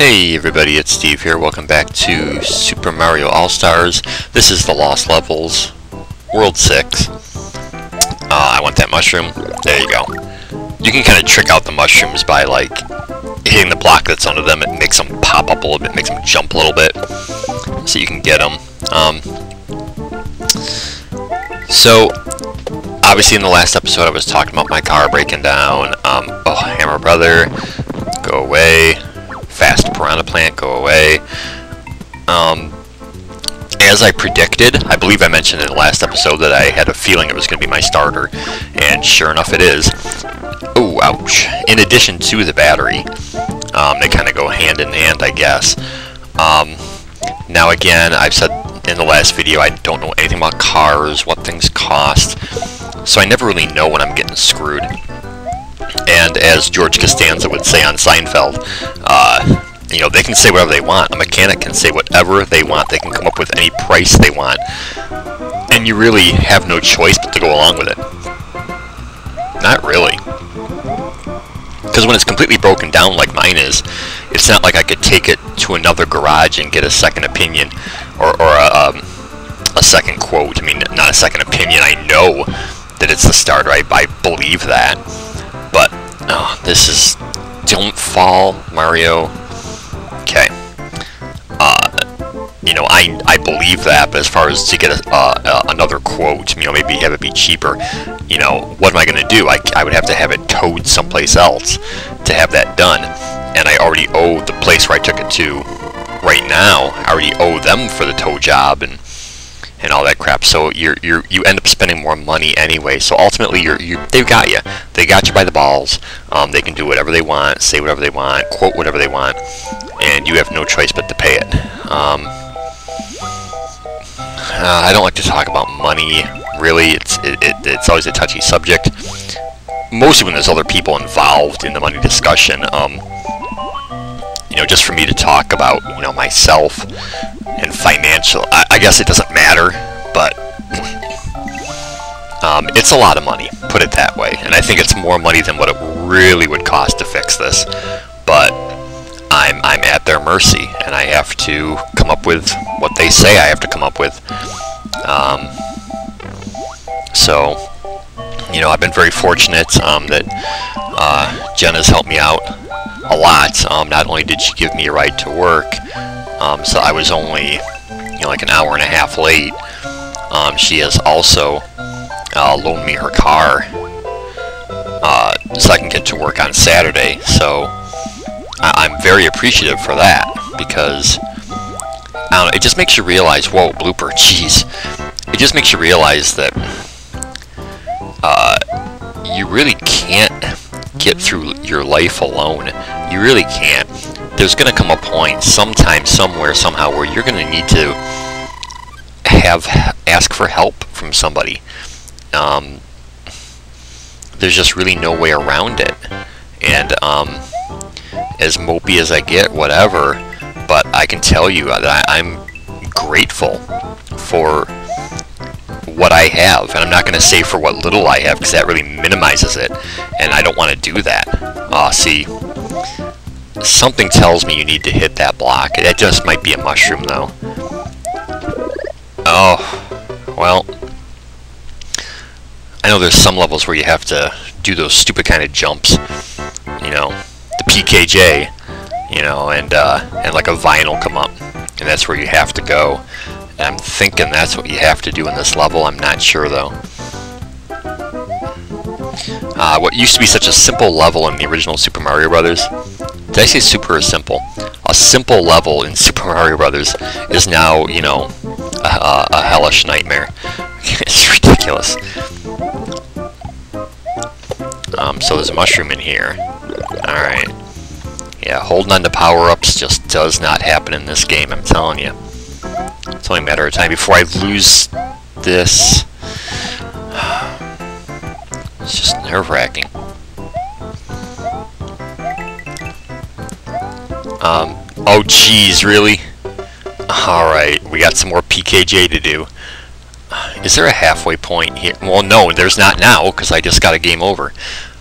Hey everybody, it's Steve here. Welcome back to Super Mario All-Stars. This is the Lost Levels, World 6. I want that mushroom. There you go. You can kind of trick out the mushrooms by, like, hitting the block that's under them. It makes them pop up a little bit, makes them jump a little bit, so you can get them. So, obviously in the last episode I was talking about my car breaking down. Oh, Hammer Brother, go away. Fast Piranha Plant, go away. As I predicted, I believe I mentioned in the last episode that I had a feeling it was going to be my starter, and sure enough it is. Oh, ouch. In addition to the battery, they kind of go hand in hand, I guess. Now again, I've said in the last video I don't know anything about cars, what things cost, so I never really know when I'm getting screwed. And as George Costanza would say on Seinfeld, you know, they can say whatever they want. A mechanic can say whatever they want. They can come up with any price they want. And you really have no choice but to go along with it. Not really. Because when it's completely broken down like mine is, it's not like I could take it to another garage and get a second opinion or a second quote. I mean, not a second opinion. I know that it's the starter. I believe that. But, oh, this is... Don't fall, Mario. Okay. You know, I believe that, but as far as to get another quote, you know, maybe have it be cheaper, you know, what am I going to do? I would have to have it towed someplace else to have that done. And I already owe the place where I took it to right now. I already owe them for the tow job and all that crap, so you end up spending more money anyway. So ultimately, they've got you. They got you by the balls. They can do whatever they want, say whatever they want, quote whatever they want, and you have no choice but to pay it. I don't like to talk about money. Really, it's always a touchy subject. Mostly when there's other people involved in the money discussion. You know, just for me to talk about, you know, myself and financial, I guess it doesn't matter, but it's a lot of money, put it that way, and I think it's more money than what it really would cost to fix this, but I'm at their mercy, and I have to come up with what they say I have to come up with. So, you know, I've been very fortunate that Jenna's helped me out a lot. Not only did she give me a ride to work, so I was only, you know, like an hour and a half late. She has also loaned me her car so I can get to work on Saturday. So I'm very appreciative for that, because I don't know, it just makes you realize, whoa, blooper, jeez. It just makes you realize that you really can't get through your life alone. You really can't. There's going to come a point sometime, somewhere, somehow, where you're going to need to ask for help from somebody. There's just really no way around it. And as mopey as I get, whatever, but I can tell you that I'm grateful for what I have, and I'm not going to say for what little I have, because that really minimizes it, and I don't want to do that. See, something tells me you need to hit that block. It just might be a mushroom, though. Oh, well, I know there's some levels where you have to do those stupid kind of jumps, you know, the PKJ, you know, and like a vine will come up, and that's where you have to go. I'm thinking that's what you have to do in this level. I'm not sure, though. What used to be such a simple level in the original Super Mario Brothers, did I say super or simple? A simple level in Super Mario Brothers is now, you know, a hellish nightmare. It's ridiculous. So there's a mushroom in here. Alright. Yeah, holding on to power-ups just does not happen in this game, I'm telling you. It's only a matter of time before I lose this. It's just nerve-wracking. Oh geez, really? Alright, we got some more PKJ to do. Is there a halfway point here? Well, no, there's not now, because I just got a game over.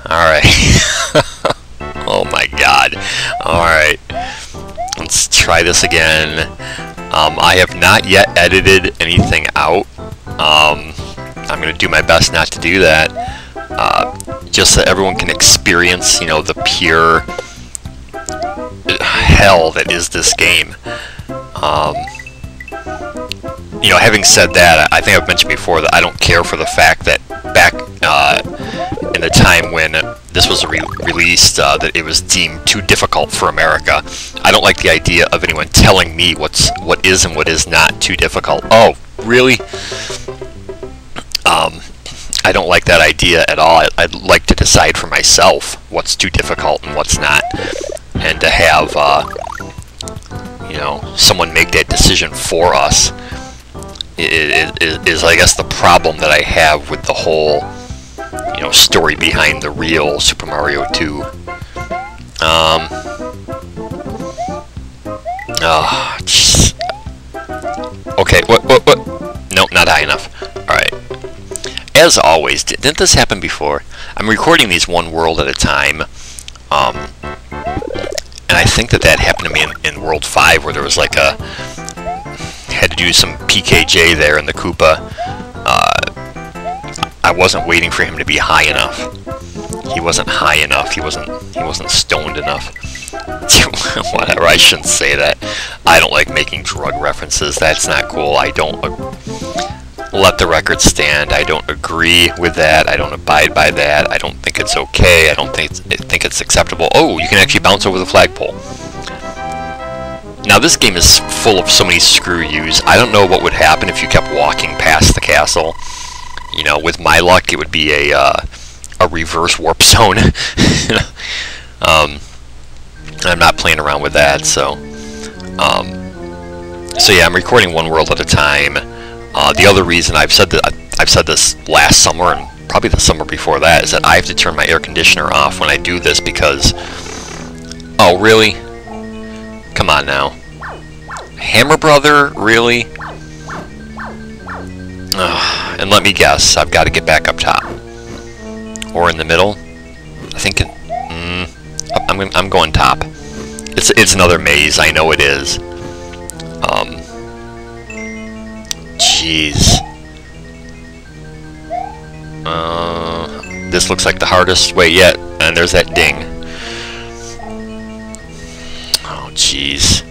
Alright. Oh my god. Alright. try this again. I have not yet edited anything out. I'm going to do my best not to do that. Just so everyone can experience, you know, the pure hell that is this game. You know, having said that, I think I've mentioned before that I don't care for the fact that back in the time when this was released, that it was deemed too difficult for America. I don't like the idea of anyone telling me what is and what is not too difficult. Oh, really? I don't like that idea at all. I'd like to decide for myself what's too difficult and what's not, and to have you know, someone make that decision for us is I guess the problem that I have with the whole, you know, story behind the real Super Mario 2. Okay, what? Nope, not high enough. Alright. As always, didn't this happen before? I'm recording these one world at a time, and I think that happened to me in World 5, where there was like had to do some PKJ there in the Koopa. I wasn't waiting for him to be high enough. He wasn't high enough. He wasn't stoned enough. Whatever, I shouldn't say that. I don't like making drug references. That's not cool. I don't let the record stand. I don't agree with that. I don't abide by that. I don't think it's okay. I don't think it's acceptable. Oh, you can actually bounce over the flagpole. Now, this game is full of so many screw yous. I don't know what would happen if you kept walking past the castle. You know, with my luck, it would be a reverse warp zone. I'm not playing around with that, so yeah, I'm recording one world at a time. The other reason I've said this last summer and probably the summer before that is that I have to turn my air conditioner off when I do this because, oh really? Come on now, Hammer Brother, really? And let me guess, I've got to get back up top or in the middle. I think I'm going top. It's another maze. I know it is. Jeez. This looks like the hardest way yet, and there's that ding. Oh, jeez.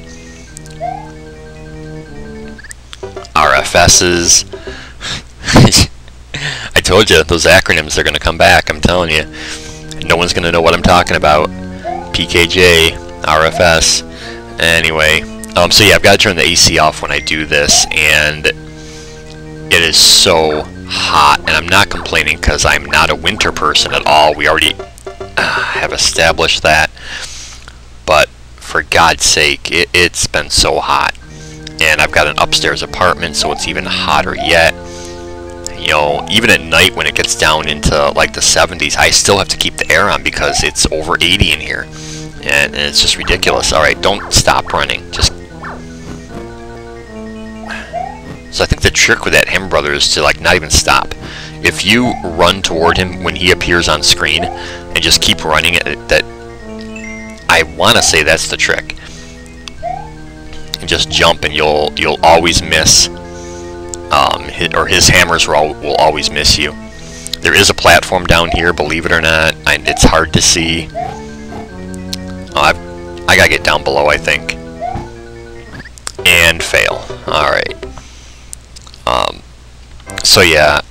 RFSs. I told you, those acronyms are going to come back, I'm telling you. No one's going to know what I'm talking about. PKJ, RFS. Anyway, so yeah, I've got to turn the AC off when I do this, and it is so hot, and I'm not complaining because I'm not a winter person at all. We already have established that, but for God's sake, it's been so hot, and I've got an upstairs apartment, so it's even hotter yet. You know, even at night when it gets down into like the 70s, I still have to keep the air on because it's over 80 in here, and it's just ridiculous. Alright, don't stop running. Just. So I think the trick with that Hammer Brother is to like not even stop. If you run toward him when he appears on screen and just keep running, that I want to say that's the trick. And just jump, and you'll always miss. His hammers will always miss you. There is a platform down here, believe it or not. It's hard to see. Oh, I gotta get down below, I think. And fail. Alright. So yeah,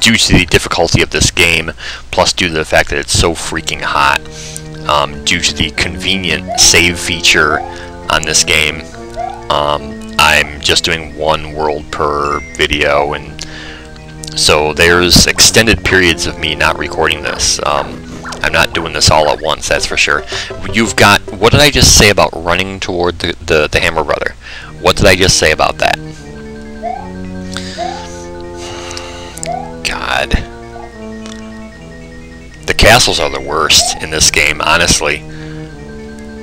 due to the difficulty of this game, plus due to the fact that it's so freaking hot, due to the convenient save feature on this game, I'm just doing one world per video, and so there's extended periods of me not recording this. I'm not doing this all at once, that's for sure. You've got, what did I just say about running toward the Hammer Brother? What did I just say about that? God. The castles are the worst in this game, honestly.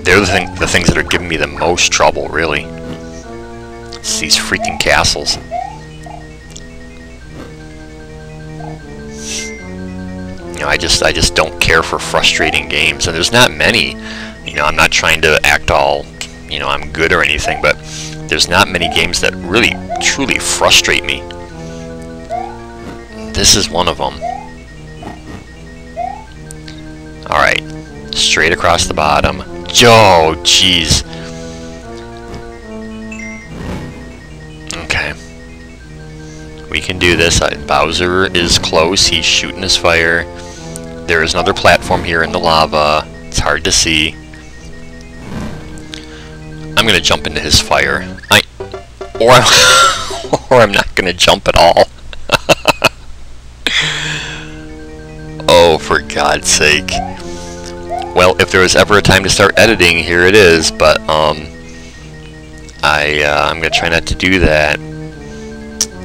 They're the things that are giving me the most trouble, really. It's these freaking castles. You know, I just don't care for frustrating games, and there's not many. You know, I'm not trying to act all you know, I'm good or anything, but there's not many games that really, truly frustrate me. This is one of them. Alright, straight across the bottom. Oh, jeez. Okay. We can do this. Bowser is close. He's shooting his fire. There is another platform here in the lava. It's hard to see. I'm gonna jump into his fire. Or I'm not gonna jump at all. Oh, for God's sake. Well, if there was ever a time to start editing, here it is, but I'm gonna try not to do that.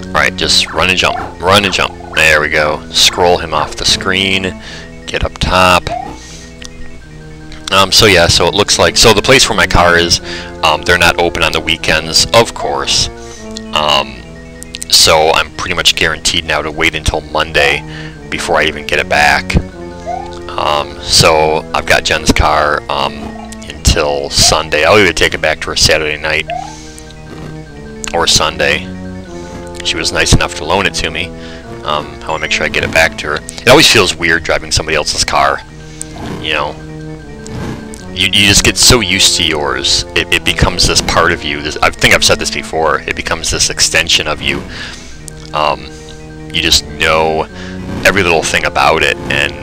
Alright, just run and jump. Run and jump. There we go. Scroll him off the screen. Get up top. So yeah, so it looks like, so the place where my car is, they're not open on the weekends, of course. So I'm pretty much guaranteed now to wait until Monday before I even get it back. So I've got Jen's car until Sunday. I'll either take it back to her Saturday night or Sunday. She was nice enough to loan it to me. I want to make sure I get it back to her. It always feels weird driving somebody else's car. You know, you just get so used to yours. It becomes this part of you. I think I've said this before. It becomes this extension of you. You just know every little thing about it, and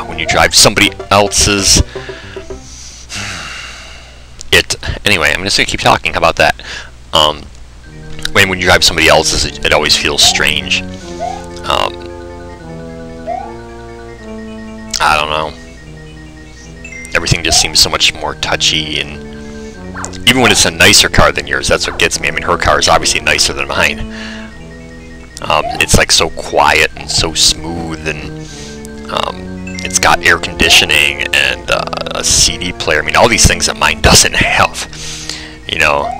when you drive somebody else's, anyway, I'm just gonna keep talking about that. When you drive somebody else's, it always feels strange. I don't know. Everything just seems so much more touchy, and even when it's a nicer car than yours, that's what gets me. I mean, her car is obviously nicer than mine. It's like so quiet and so smooth, and it's got air conditioning and a CD player. I mean, all these things that mine doesn't have. You know,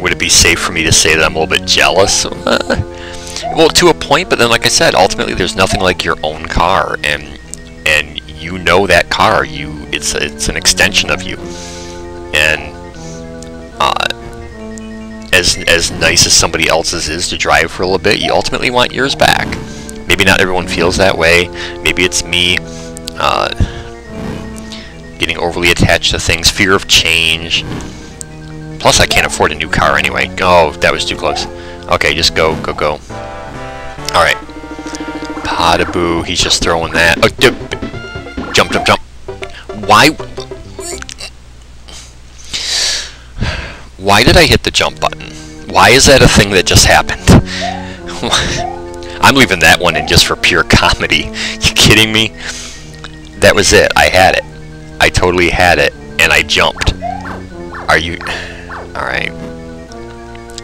would it be safe for me to say that I'm a little bit jealous? Well, to a point, but then, like I said, ultimately, there's nothing like your own car, and you know that car. It's an extension of you, and as nice as somebody else's is to drive for a little bit, you ultimately want yours back. Maybe not everyone feels that way. Maybe it's me getting overly attached to things, fear of change. Plus, I can't afford a new car anyway. Oh, that was too close. Okay, just go. Alright. Potaboo, he's just throwing that. Oh, jump. Why did I hit the jump button? Why is that a thing that just happened? I'm leaving that one in just for pure comedy. You kidding me? That was it. I had it. I totally had it, and I jumped. Are you... Alright.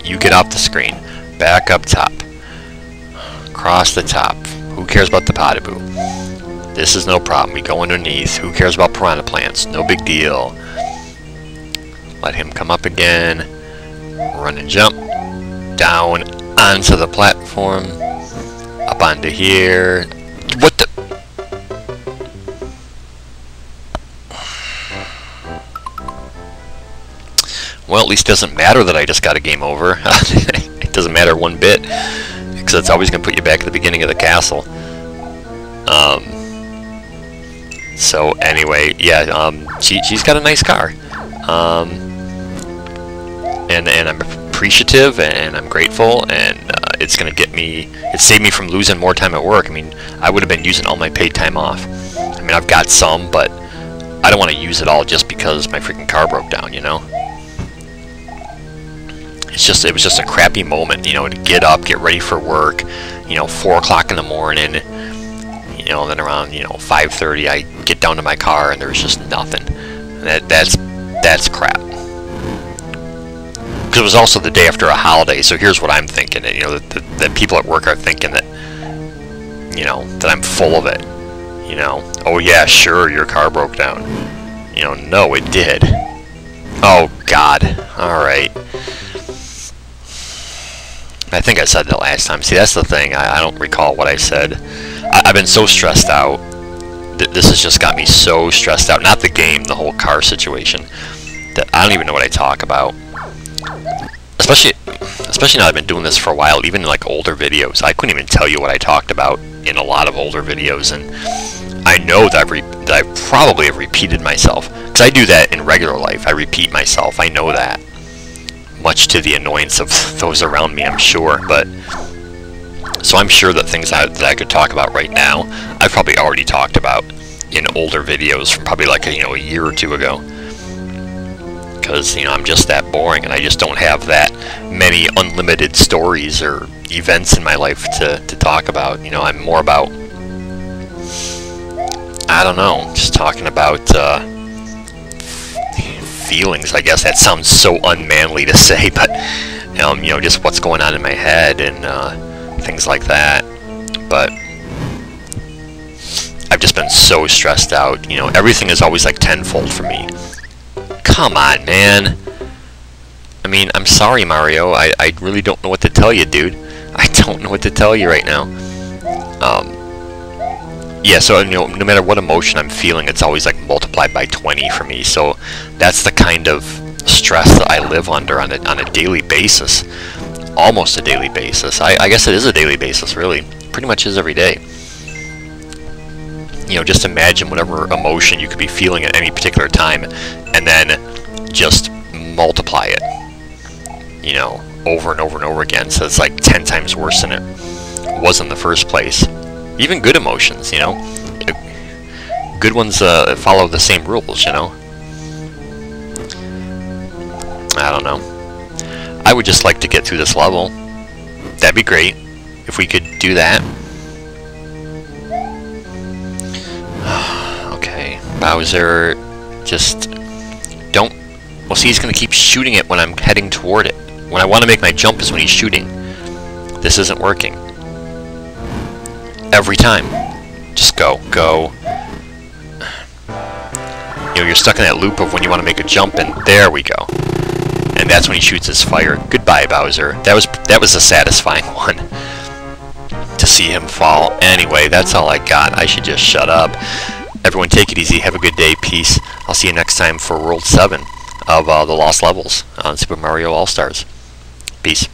You get off the screen. Back up top. Across the top. Who cares about the Potaboo? This is no problem. We go underneath. Who cares about piranha plants? No big deal. Let him come up again. Run and jump. Down onto the platform. Up onto here. What the... Well, at least it doesn't matter that I just got a game over. It doesn't matter one bit, because it's always going to put you back at the beginning of the castle. So anyway, yeah, she's got a nice car. And I'm appreciative, and I'm grateful, and it's going to get me... It saved me from losing more time at work. I mean, I would have been using all my paid time off. I mean, I've got some, but I don't want to use it all just because my freaking car broke down, you know? It was just a crappy moment, you know, to get up, get ready for work, you know, 4 o'clock in the morning, you know, then around, you know, 5:30 I get down to my car and there's just nothing. That's crap. Because it was also the day after a holiday, so here's what I'm thinking, you know, that people at work are thinking that, you know, that I'm full of it, you know. Oh yeah, sure, your car broke down. You know, no, it did. Oh God, alright. I think I said that last time. See, that's the thing. I don't recall what I said. I've been so stressed out this has just got me so stressed out. Not the game, the whole car situation. That I don't even know what I talk about. Especially now I've been doing this for a while, even in like older videos. I couldn't even tell you what I talked about in a lot of older videos, and I know that I probably have repeated myself. Because I do that in regular life. I repeat myself. I know that. Much to the annoyance of those around me, I'm sure. But so I'm sure that things that I could talk about right now, I've probably already talked about in older videos from probably like a year or two ago. Because I'm just that boring, and I just don't have that many unlimited stories or events in my life to talk about. I'm more about, I don't know, just talking about feelings. I guess that sounds so unmanly to say, but just what's going on in my head and things like that. But I've just been so stressed out. Everything is always like tenfold for me. Come on, man. I mean, I'm sorry, Mario. I really don't know what to tell you, dude. I don't know what to tell you right now. Yeah, so no matter what emotion I'm feeling, it's always like multiplied by 20 for me. So that's the kind of stress that I live under on a daily basis. Almost a daily basis. I guess it is a daily basis, really. Pretty much is every day. Just imagine whatever emotion you could be feeling at any particular time, and then just multiply it, over and over and over again. So it's like 10 times worse than it was in the first place. Even good emotions, good ones follow the same rules, I don't know. I would just like to get through this level. That'd be great if we could do that. Okay, Bowser, just don't. Well, see, he's gonna keep shooting it when I'm heading toward it. When I want to make my jump is when he's shooting. This isn't working. Every time. Just go. You're stuck in that loop of when you want to make a jump, and there we go. And that's when he shoots his fire. Goodbye, Bowser. That was a satisfying one. To see him fall. Anyway, that's all I got. I should just shut up. Everyone take it easy. Have a good day. Peace. I'll see you next time for World 7 of the Lost Levels on Super Mario All-Stars. Peace.